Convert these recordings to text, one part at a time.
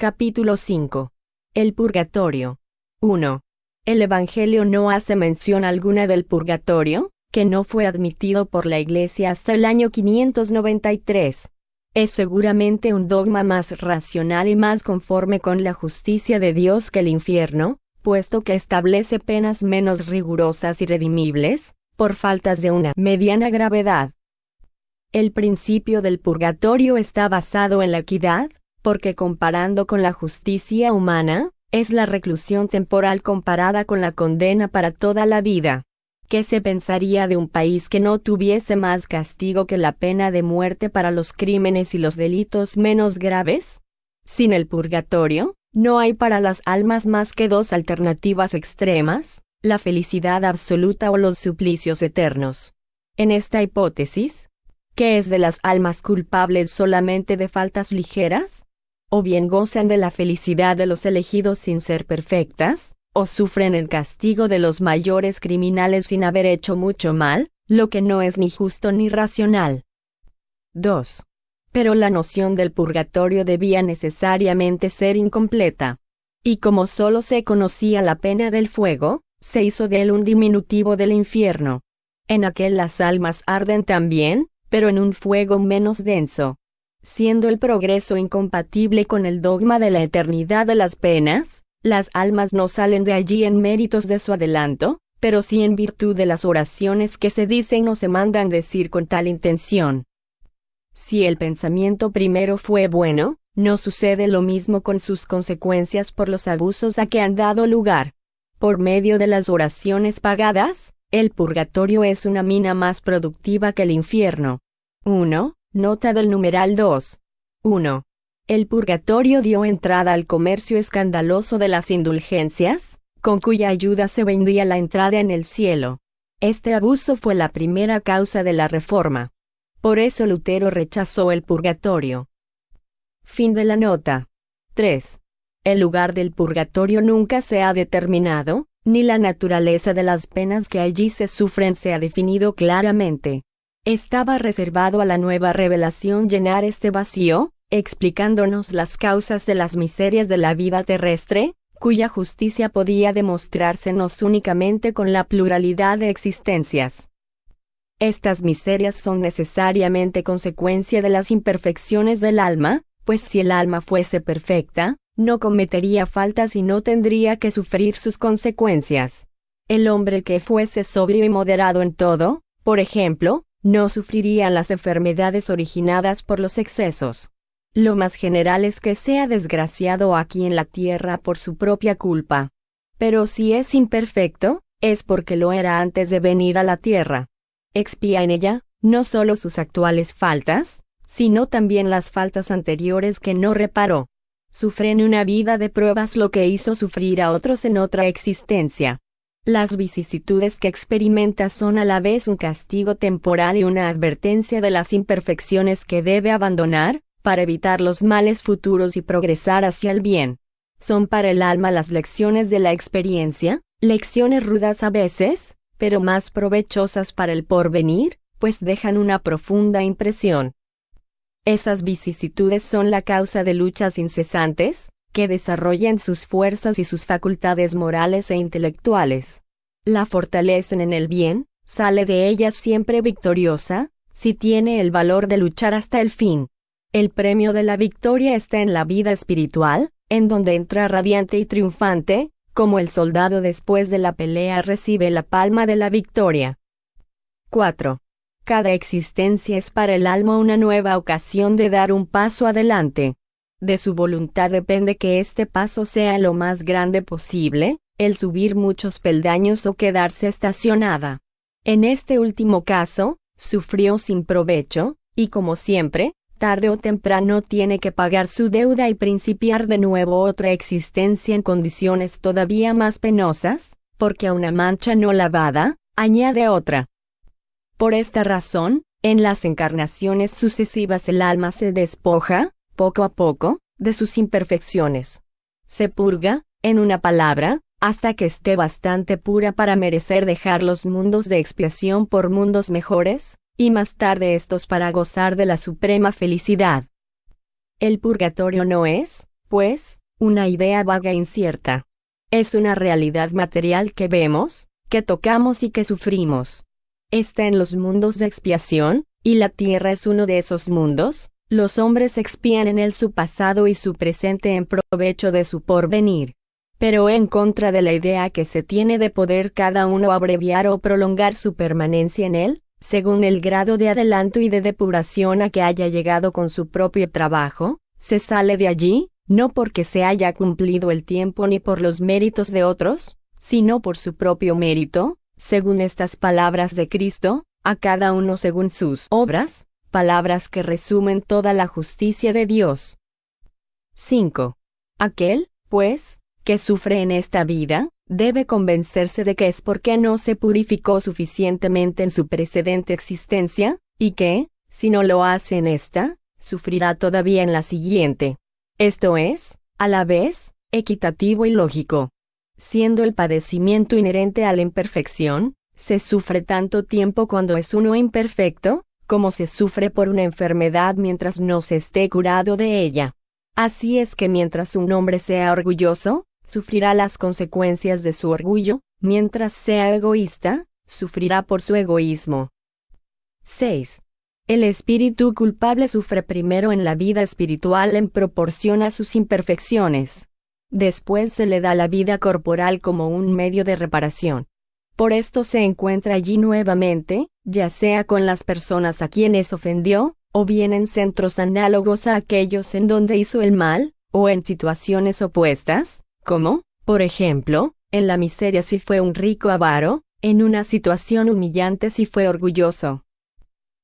Capítulo 5. El purgatorio. 1. El Evangelio no hace mención alguna del purgatorio, que no fue admitido por la Iglesia hasta el año 593. Es seguramente un dogma más racional y más conforme con la justicia de Dios que el infierno, puesto que establece penas menos rigurosas y redimibles, por faltas de una mediana gravedad. El principio del purgatorio está basado en la equidad, porque comparando con la justicia humana, es la reclusión temporal comparada con la condena para toda la vida. ¿Qué se pensaría de un país que no tuviese más castigo que la pena de muerte para los crímenes y los delitos menos graves? Sin el purgatorio, no hay para las almas más que dos alternativas extremas, la felicidad absoluta o los suplicios eternos. En esta hipótesis, ¿qué es de las almas culpables solamente de faltas ligeras? ¿O bien gozan de la felicidad de los elegidos sin ser perfectas? ¿O sufren el castigo de los mayores criminales sin haber hecho mucho mal, lo que no es ni justo ni racional? 2. Pero la noción del purgatorio debía necesariamente ser incompleta. Y como solo se conocía la pena del fuego, se hizo de él un diminutivo del infierno. En aquel las almas arden también, pero en un fuego menos denso. Siendo el progreso incompatible con el dogma de la eternidad de las penas, las almas no salen de allí en méritos de su adelanto, pero sí en virtud de las oraciones que se dicen o se mandan decir con tal intención. Si el pensamiento primero fue bueno, no sucede lo mismo con sus consecuencias por los abusos a que han dado lugar. Por medio de las oraciones pagadas, el purgatorio es una mina más productiva que el infierno. 1. Nota del numeral 2. 1. El purgatorio dio entrada al comercio escandaloso de las indulgencias, con cuya ayuda se vendía la entrada en el cielo. Este abuso fue la primera causa de la Reforma. Por eso Lutero rechazó el purgatorio. Fin de la nota. 3. El lugar del purgatorio nunca se ha determinado, ni la naturaleza de las penas que allí se sufren se ha definido claramente. Estaba reservado a la nueva revelación llenar este vacío, explicándonos las causas de las miserias de la vida terrestre, cuya justicia podía demostrársenos únicamente con la pluralidad de existencias. Estas miserias son necesariamente consecuencia de las imperfecciones del alma, pues si el alma fuese perfecta, no cometería faltas y no tendría que sufrir sus consecuencias. El hombre que fuese sobrio y moderado en todo, por ejemplo, no sufriría las enfermedades originadas por los excesos. Lo más general es que sea desgraciado aquí en la tierra por su propia culpa. Pero si es imperfecto, es porque lo era antes de venir a la tierra. Expía en ella, no solo sus actuales faltas, sino también las faltas anteriores que no reparó. Sufre en una vida de pruebas lo que hizo sufrir a otros en otra existencia. Las vicisitudes que experimenta son a la vez un castigo temporal y una advertencia de las imperfecciones que debe abandonar, para evitar los males futuros y progresar hacia el bien. Son para el alma las lecciones de la experiencia, lecciones rudas a veces, pero más provechosas para el porvenir, pues dejan una profunda impresión. Esas vicisitudes son la causa de luchas incesantes, que desarrollan sus fuerzas y sus facultades morales e intelectuales. La fortalecen en el bien, sale de ellas siempre victoriosa, si tiene el valor de luchar hasta el fin. El premio de la victoria está en la vida espiritual, en donde entra radiante y triunfante, como el soldado después de la pelea recibe la palma de la victoria. 4. Cada existencia es para el alma una nueva ocasión de dar un paso adelante. De su voluntad depende que este paso sea lo más grande posible, el subir muchos peldaños o quedarse estacionada. En este último caso, sufrió sin provecho, y como siempre, tarde o temprano tiene que pagar su deuda y principiar de nuevo otra existencia en condiciones todavía más penosas, porque a una mancha no lavada, añade otra. Por esta razón, en las encarnaciones sucesivas el alma se despoja, poco a poco, de sus imperfecciones. Se purga, en una palabra, hasta que esté bastante pura para merecer dejar los mundos de expiación por mundos mejores, y más tarde estos para gozar de la suprema felicidad. El purgatorio no es, pues, una idea vaga e incierta. Es una realidad material que vemos, que tocamos y que sufrimos. Está en los mundos de expiación, y la tierra es uno de esos mundos. Los hombres expían en él su pasado y su presente en provecho de su porvenir. Pero en contra de la idea que se tiene de poder cada uno abreviar o prolongar su permanencia en él, según el grado de adelanto y de depuración a que haya llegado con su propio trabajo, se sale de allí, no porque se haya cumplido el tiempo ni por los méritos de otros, sino por su propio mérito, según estas palabras de Cristo, a cada uno según sus obras, palabras que resumen toda la justicia de Dios. 5. Aquel, pues, que sufre en esta vida, debe convencerse de que es porque no se purificó suficientemente en su precedente existencia, y que, si no lo hace en esta, sufrirá todavía en la siguiente. Esto es, a la vez, equitativo y lógico. Siendo el padecimiento inherente a la imperfección, se sufre tanto tiempo cuando es uno imperfecto, como se sufre por una enfermedad mientras no se esté curado de ella. Así es que mientras un hombre sea orgulloso, sufrirá las consecuencias de su orgullo, mientras sea egoísta, sufrirá por su egoísmo. 6. El espíritu culpable sufre primero en la vida espiritual en proporción a sus imperfecciones. Después se le da la vida corporal como un medio de reparación. Por esto se encuentra allí nuevamente, ya sea con las personas a quienes ofendió, o bien en centros análogos a aquellos en donde hizo el mal, o en situaciones opuestas, como, por ejemplo, en la miseria si fue un rico avaro, en una situación humillante si fue orgulloso.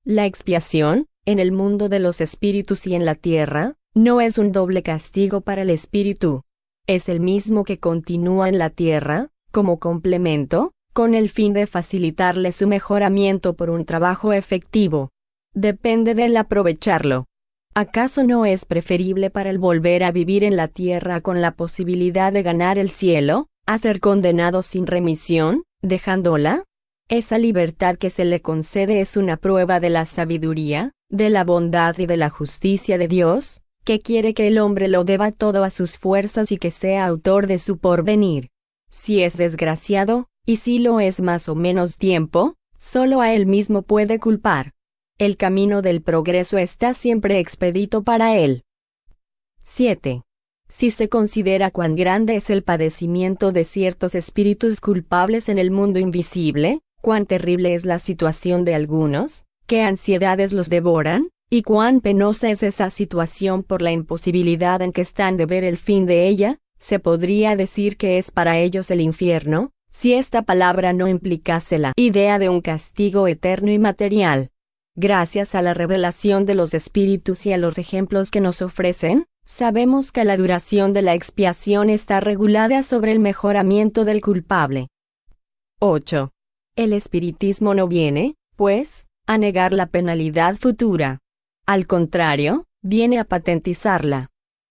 La expiación, en el mundo de los espíritus y en la tierra, no es un doble castigo para el espíritu. Es el mismo que continúa en la tierra, como complemento, con el fin de facilitarle su mejoramiento por un trabajo efectivo. Depende de él aprovecharlo. ¿Acaso no es preferible para él volver a vivir en la tierra con la posibilidad de ganar el cielo, a ser condenado sin remisión, dejándola? Esa libertad que se le concede es una prueba de la sabiduría, de la bondad y de la justicia de Dios, que quiere que el hombre lo deba todo a sus fuerzas y que sea autor de su porvenir. Si es desgraciado, y si lo es más o menos tiempo, solo a él mismo puede culpar. El camino del progreso está siempre expedito para él. 7. Si se considera cuán grande es el padecimiento de ciertos espíritus culpables en el mundo invisible, cuán terrible es la situación de algunos, qué ansiedades los devoran, y cuán penosa es esa situación por la imposibilidad en que están de ver el fin de ella, se podría decir que es para ellos el infierno, si esta palabra no implicase la idea de un castigo eterno y material. Gracias a la revelación de los espíritus y a los ejemplos que nos ofrecen, sabemos que la duración de la expiación está regulada sobre el mejoramiento del culpable. 8. El espiritismo no viene, pues, a negar la penalidad futura. Al contrario, viene a patentizarla.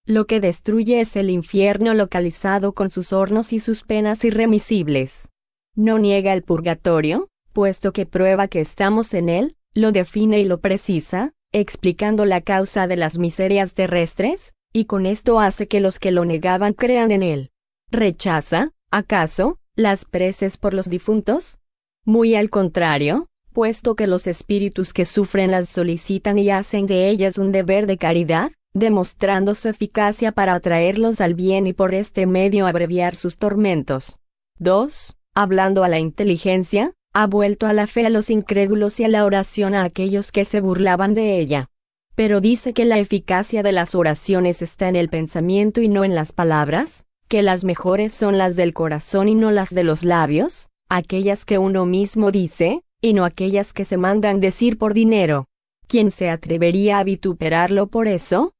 Lo que destruye es el infierno localizado con sus hornos y sus penas irremisibles. No niega el purgatorio, puesto que prueba que estamos en él, lo define y lo precisa, explicando la causa de las miserias terrestres, y con esto hace que los que lo negaban crean en él. ¿Rechaza, acaso, las preces por los difuntos? Muy al contrario, puesto que los espíritus que sufren las solicitan y hacen de ellas un deber de caridad, demostrando su eficacia para atraerlos al bien y por este medio abreviar sus tormentos. 2. Hablando a la inteligencia, ha vuelto a la fe a los incrédulos y a la oración a aquellos que se burlaban de ella. Pero dice que la eficacia de las oraciones está en el pensamiento y no en las palabras, que las mejores son las del corazón y no las de los labios, aquellas que uno mismo dice, y no aquellas que se mandan decir por dinero. ¿Quién se atrevería a vituperarlo por eso?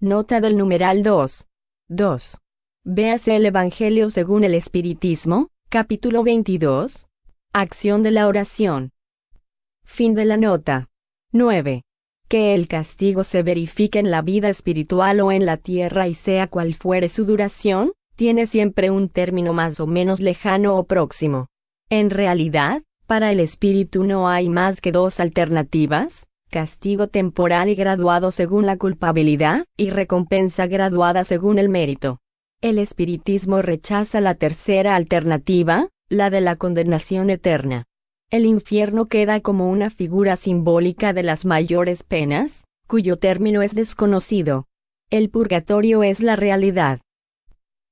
Nota del numeral 2. 2. Véase el Evangelio según el Espiritismo, capítulo 22. Acción de la oración. Fin de la nota. 9. Que el castigo se verifique en la vida espiritual o en la tierra y sea cual fuere su duración, tiene siempre un término más o menos lejano o próximo. En realidad, para el espíritu no hay más que dos alternativas, castigo temporal y graduado según la culpabilidad, y recompensa graduada según el mérito. El espiritismo rechaza la tercera alternativa, la de la condenación eterna. El infierno queda como una figura simbólica de las mayores penas, cuyo término es desconocido. El purgatorio es la realidad.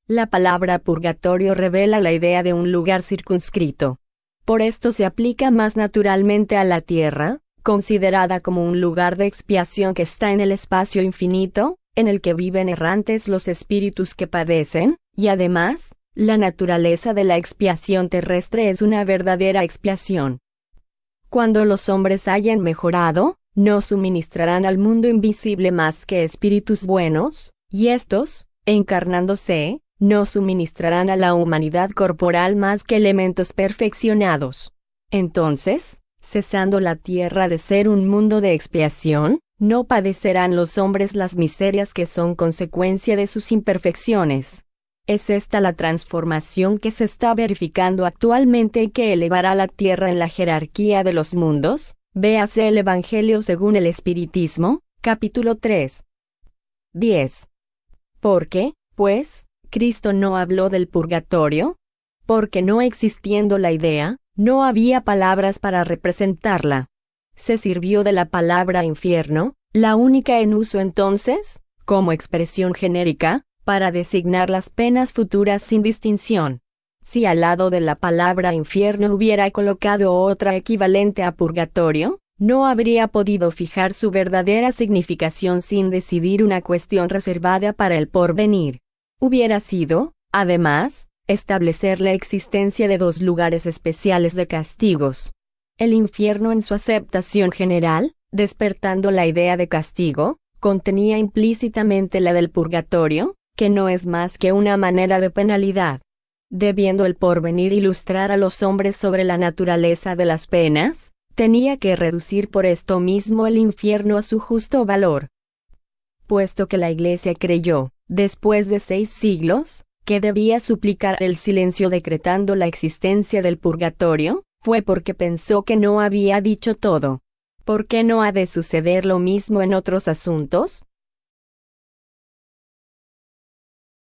La palabra purgatorio revela la idea de un lugar circunscrito. Por esto se aplica más naturalmente a la tierra, considerada como un lugar de expiación que está en el espacio infinito, en el que viven errantes los espíritus que padecen, y además, la naturaleza de la expiación terrestre es una verdadera expiación. Cuando los hombres hayan mejorado, no suministrarán al mundo invisible más que espíritus buenos, y estos, encarnándose, no suministrarán a la humanidad corporal más que elementos perfeccionados. Entonces, cesando la tierra de ser un mundo de expiación, no padecerán los hombres las miserias que son consecuencia de sus imperfecciones. Es esta la transformación que se está verificando actualmente y que elevará la tierra en la jerarquía de los mundos. Véase el Evangelio según el Espiritismo, capítulo 3. 10. ¿Por qué, pues, Cristo no habló del purgatorio? Porque no existiendo la idea, no había palabras para representarla. Se sirvió de la palabra infierno, la única en uso entonces, como expresión genérica, para designar las penas futuras sin distinción. Si al lado de la palabra infierno hubiera colocado otra equivalente a purgatorio, no habría podido fijar su verdadera significación sin decidir una cuestión reservada para el porvenir. Hubiera sido, además, establecer la existencia de dos lugares especiales de castigos. El infierno en su aceptación general, despertando la idea de castigo, contenía implícitamente la del purgatorio, que no es más que una manera de penalidad. Debiendo el porvenir ilustrar a los hombres sobre la naturaleza de las penas, tenía que reducir por esto mismo el infierno a su justo valor. Puesto que la Iglesia creyó, después de 6 siglos, que debía suplicar el silencio decretando la existencia del purgatorio, fue porque pensó que no había dicho todo. ¿Por qué no ha de suceder lo mismo en otros asuntos?